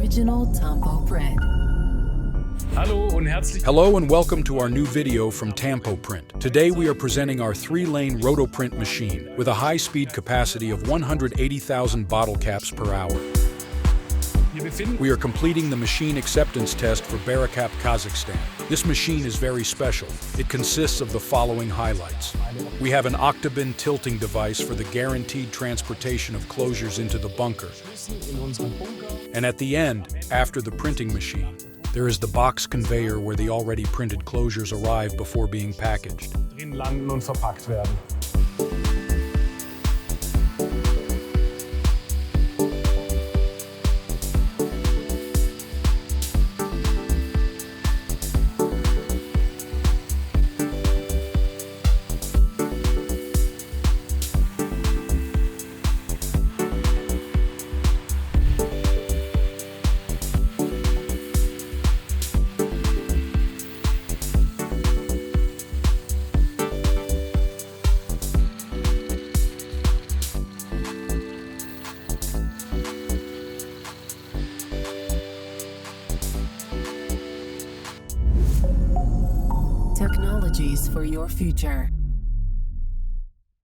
original TAMPOPRINT. Hello and welcome to our new video from TAMPOPRINT. Today we are presenting our 3-lane ROTOPRINT machine with a high-speed capacity of 180,000 bottle caps per hour. We are completing the machine acceptance test for Barakat, Kazakhstan. This machine is very special. It consists of the following highlights. We have an octobin tilting device for the guaranteed transportation of closures into the bunker. And at the end, after the printing machine, there is the box conveyor where the already printed closures arrive before being packaged. Technologies for your future.